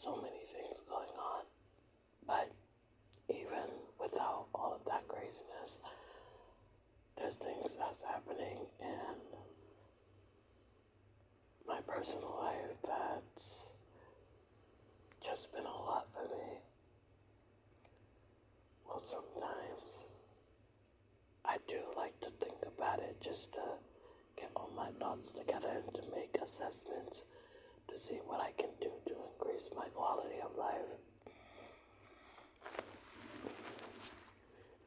so many things going on. But even without all of that craziness, there's things that's happening in my personal life that's just been a lot for me. Well, sometimes I do like to think about it just to get all my thoughts together and to make assessments to see what I can do to increase my quality of life.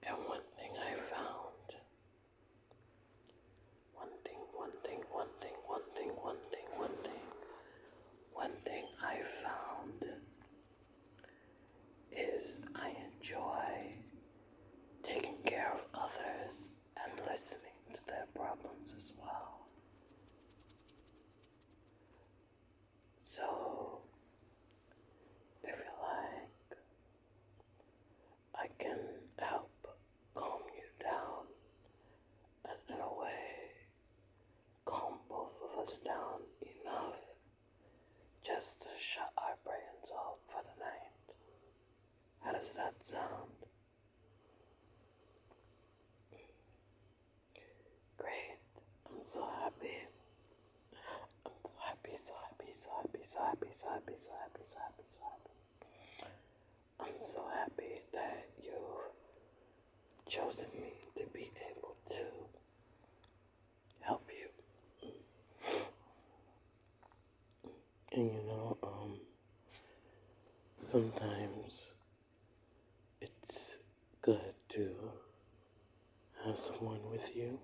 And one thing I found, one thing I found is I enjoy taking care of others and listening to their problems as well. So, if you like, I can help calm you down and in a way calm both of us down enough just to shut our brains off for the night. How does that sound? Great. I'm so happy. I'm so happy, so happy, so happy, so happy, so happy, so happy, so happy, so happy. I'm so happy that you've chosen me to be able to help you. And sometimes it's good to have someone with you.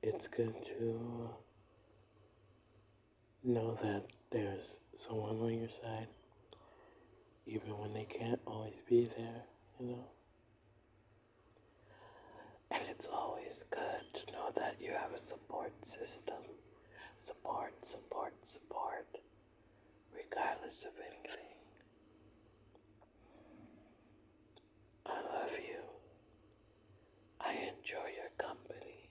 It's good to know that there's someone on your side, even when they can't always be there. And it's always good to know that you have a support system. Support, regardless of anything. I love you. I enjoy your company.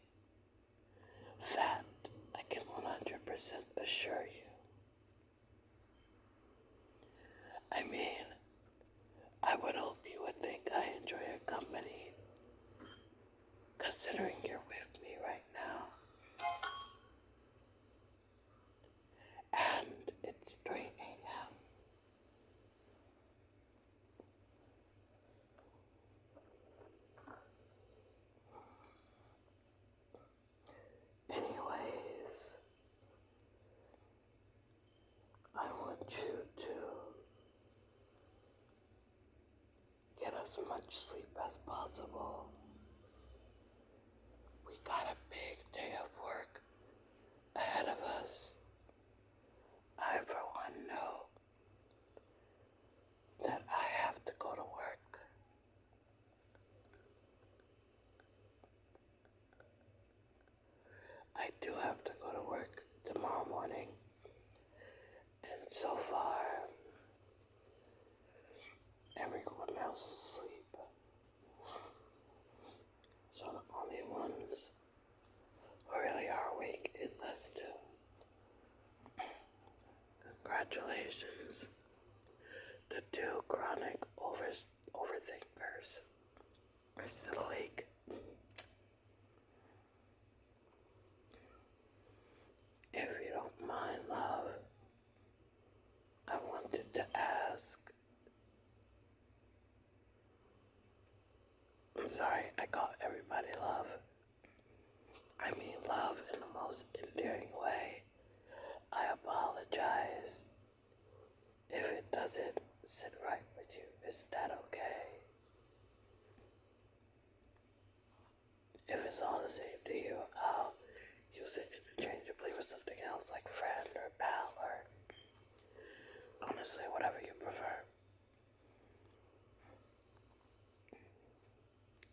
That I can 100% assure you. I mean, I would hope you would think I enjoy your company, considering you're with me right now. And it's 3 a.m. Anyways, I want you to get as much sleep as possible. We got a big day of work ahead of us. I, for one, know that I have to go to work. I do have to go to work tomorrow morning. And so far, everyone else is asleep. So the only ones who really are awake is us two. Congratulations, the two chronic overthinkers are still awake. If you don't mind, love, I wanted to ask. I'm sorry, I call everybody love. I mean love in the most endearing way. I apologize if it doesn't sit right with you. Is that okay? If it's all the same to you, I'll use it interchangeably with something else like friend or pal or honestly, whatever you prefer.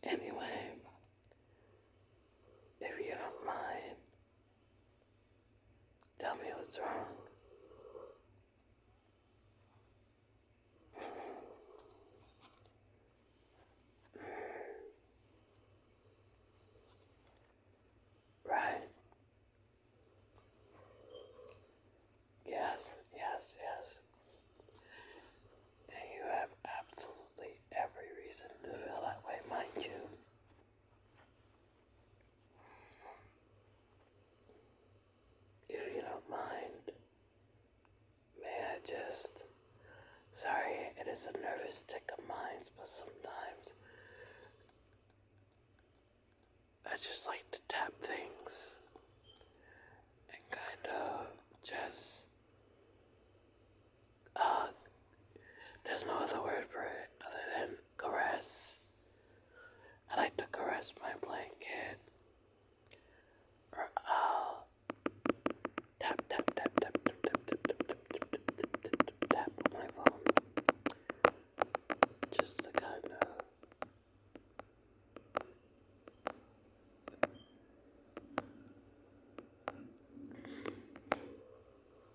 Anyway, if you don't mind, tell me what's wrong. Right? Yes. is a nervous tick of mine, but sometimes I just like to tap things and kind of just, there's no other word for it other than caress. I like to caress my blanket, or I'll tap, tap, tap, tap, tap, tap, tap, tap, tap, tap, tap, tap, tap on my phone, just to kind of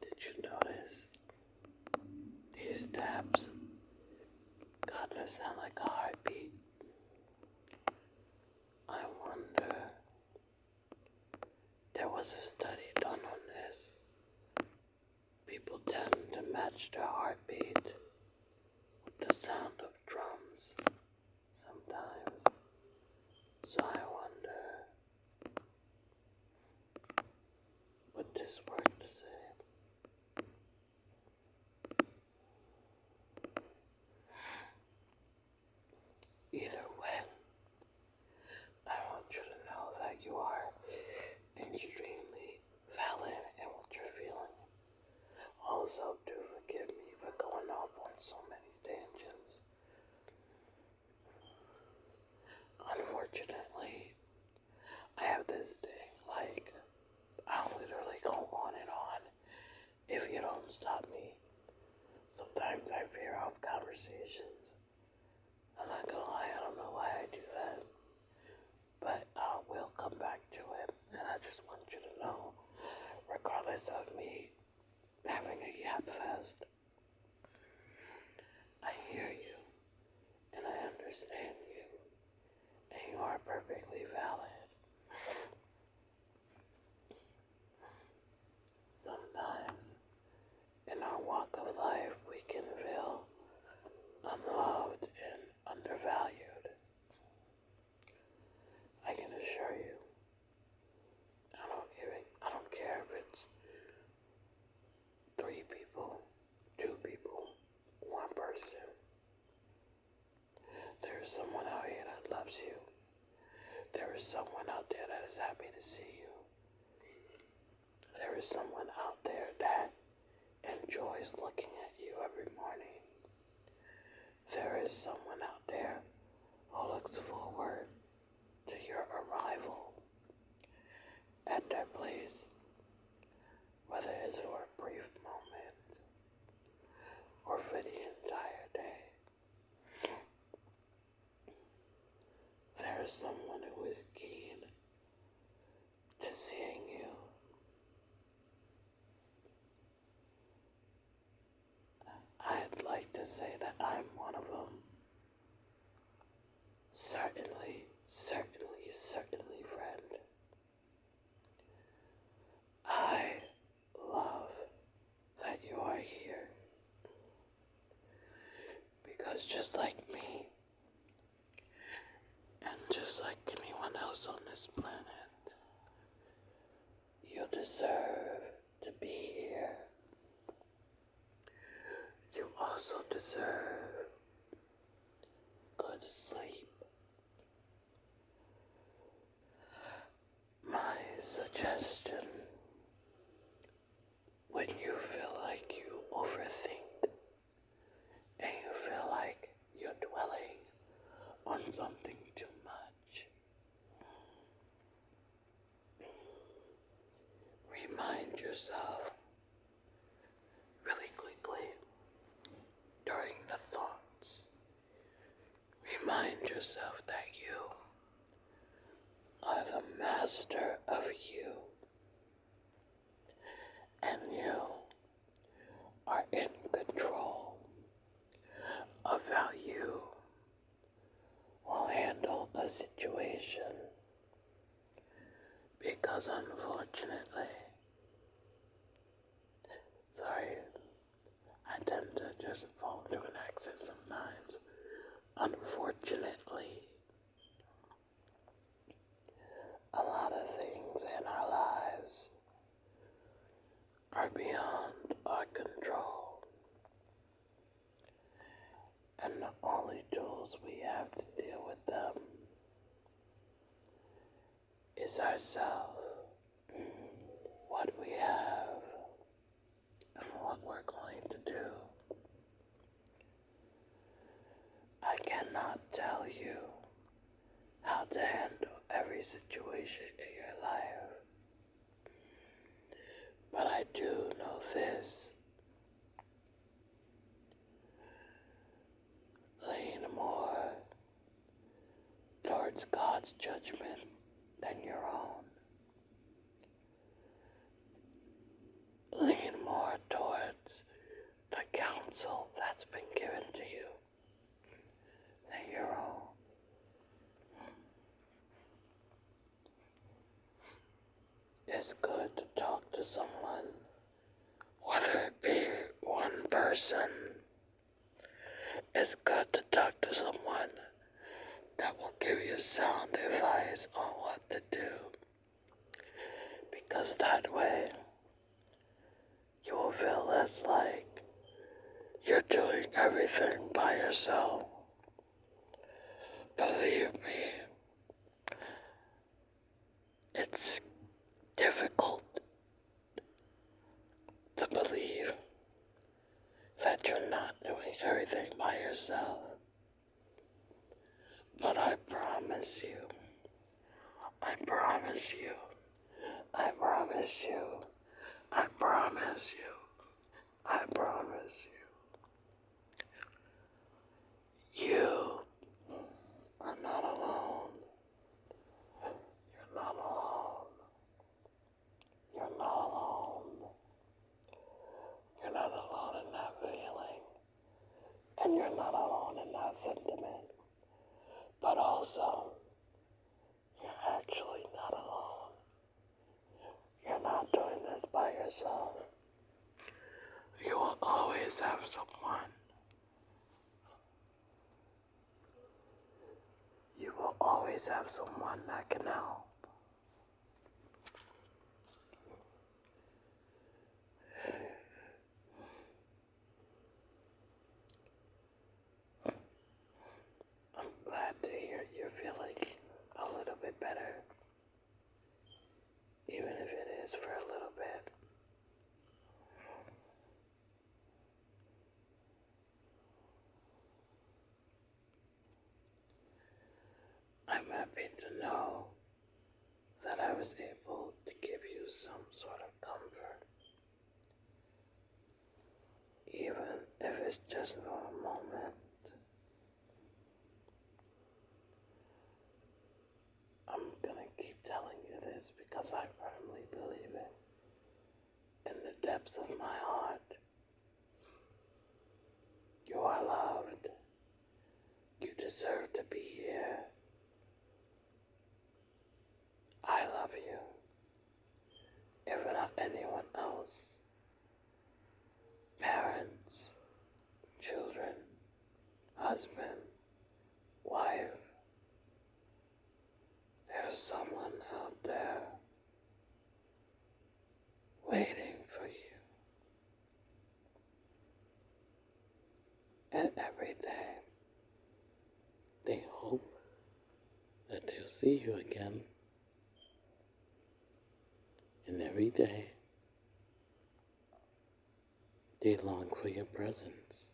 did you notice these taps kinda sound like a heartbeat? I wonder, there was a study done on this. People tend to match their heartbeat with the sound of drums sometimes. So I wonder, would this work the same? Either way, I want you to know that you are extremely valid in what you're feeling. Also, do forgive me for going off on so many tangents. Unfortunately, I have this thing, like, I'll literally go on and on if you don't stop me. Sometimes I veer off conversations. I'm not gonna lie, I don't know why I do that. But I will come back to it, and I just want you to know, regardless of me having a yap fest, I hear you, and I understand you, and you are perfectly valid. Sometimes, in our walk of life, we can feel unloved and undervalued. I can assure you, I don't care if it's 3 people, 2 people, 1 person. There is someone out here that loves you. There is someone out there that is happy to see you. There is someone out there that enjoys looking at you every morning. There is someone out there who looks forward to your arrival at their place, whether it's for a brief moment or for the entire day. There is someone who is keen to seeing you. I'd like to say that I'm one of them. Certainly, certainly, certainly, friend. I love that you are here. Because just like me, and just like anyone else on this planet, you deserve to be here. You also deserve good sleep. My suggestion, when you feel like you overthink and you feel like you're dwelling on something too much, remind yourself really quickly during the thoughts. Remind yourself that you are the master of you, and you are in control of how you will handle a situation. Because unfortunately, sorry, I tend to just fall into an accent sometimes. Unfortunately, a lot of things in our lives are beyond our control. is ourselves, what we have, and what we're going to do. I cannot tell you how to handle every situation in your life, but I do know this. Lean more towards God's judgment than your own. Lean more towards the counsel that's been given to you than your own. It's good to talk to someone, whether it be one person. It's good to talk to someone that will give you sound advice on what to do, because that way you will feel less like you're doing everything by yourself. Believe me, it's difficult to believe that you're not doing everything by yourself. But I promise you, I promise you, I promise you, I promise you, I promise you, you are not alone. You're not alone. You're not alone. You're not alone in that feeling. And you're not alone in that sentiment. But also, you're actually not alone. You're not doing this by yourself. You will always have someone. You will always have someone that can help. I'm glad to hear you're feeling a little bit better, even if it is for a little bit. I'm happy to know that I was able to give you some sort of comfort, even if it's just for a moment. I'm gonna keep telling you this because I firmly believe it. In the depths of my heart, you are loved. You deserve to be here. I love you. If not anyone else, parents, children, husband, wife, there's someone out there waiting for you. And every day, they hope that they'll see you again. And every day, they long for your presence.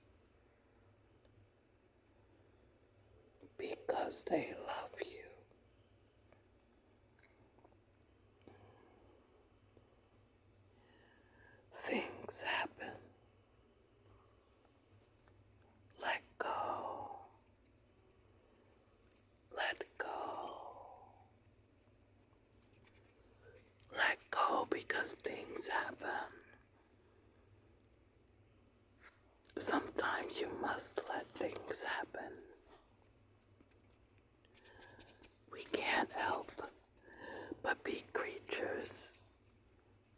Because they love you. Things happen. Let go. Let go. Let go because things happen. Sometimes you must let things happen. We can't help but be creatures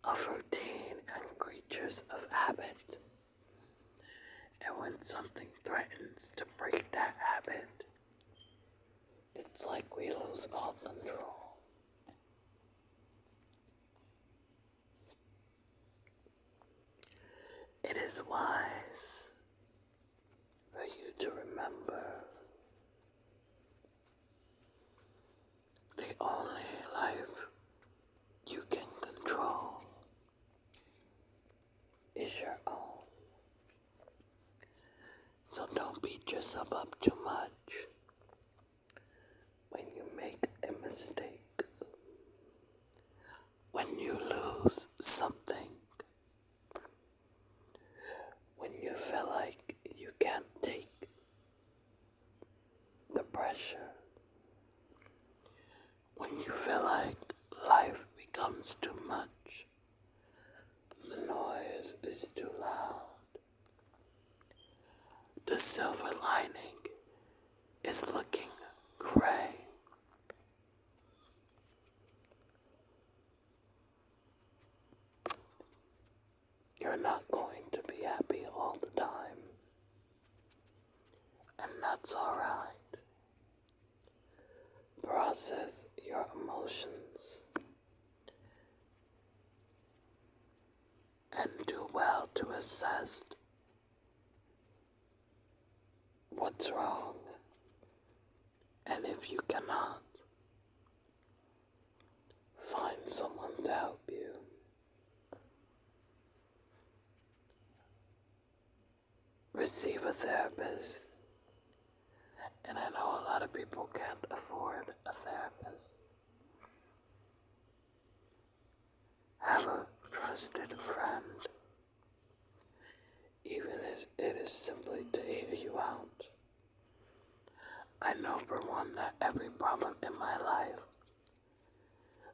of routine and creatures of habit. And when something threatens to break that habit, it's like we lose all control. It is wise for you to remember the only life beat yourself up too much when you make a mistake, when you lose something, when you feel like you can't take the pressure, when you feel like life becomes too much, the noise is too loud. The silver lining is looking gray. You're not going to be happy all the time, and that's alright. Process your emotions and do well to assess what's wrong, and if you cannot, find someone to help you. Receive a therapist, and I know a lot of people can't afford a therapist. Have a trusted friend, even as it is simply to hear you out. I know for one that every problem in my life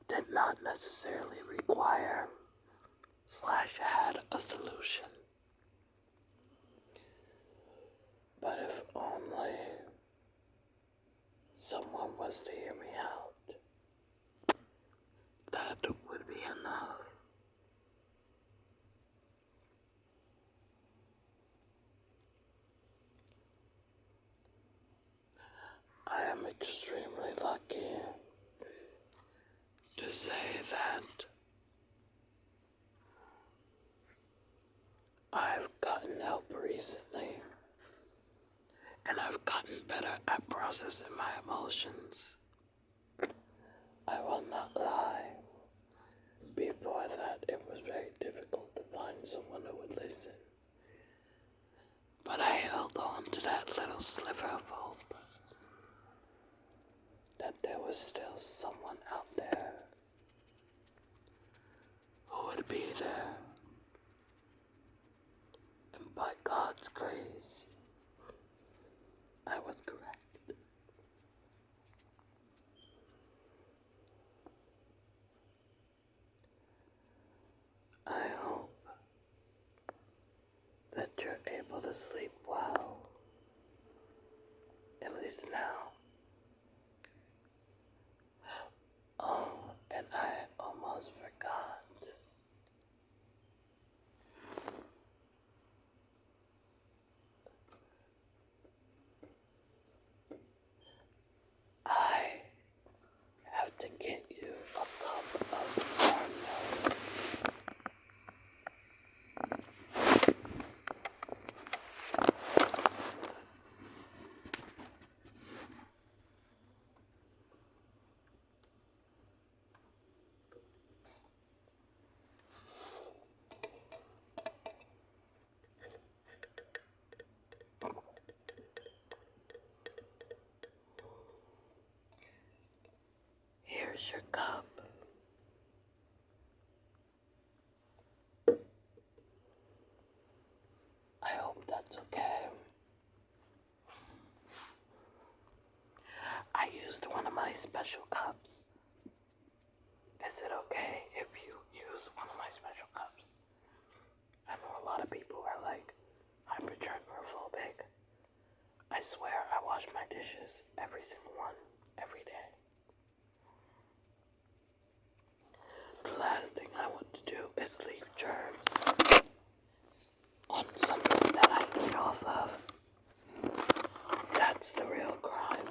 did not necessarily require / had a solution. But if only someone was to hear me out, that would be enough. I am extremely lucky to say that I've gotten help recently, and I've gotten better at processing my emotions. I will not lie. Before that, it was very difficult to find someone who would listen. But I held on to that little sliver of hope that there was still someone out there who would be there. And by God's grace, I was correct. I hope that you're able to sleep well, at least now. Oh, and I almost forgot. I have to get you a cup of warm milk. Here's your cup. I hope that's okay. I used one of my special cups. Is it okay if you use one of my special cups? I know a lot of people are like hypergermophobic. I swear I wash my dishes, every single one, every day. The last thing I want to do is leave germs on something that I eat off of. That's the real crime.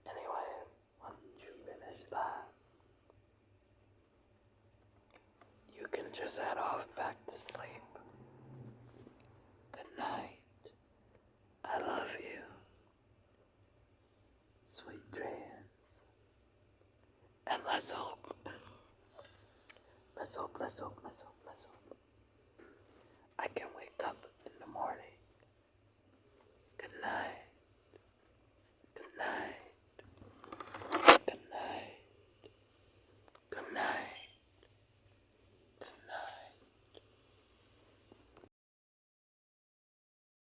Anyway, once you finish that, you can just head off back to sleep. Good night. I love you. Sweet dreams. And let's hope. Let's hope.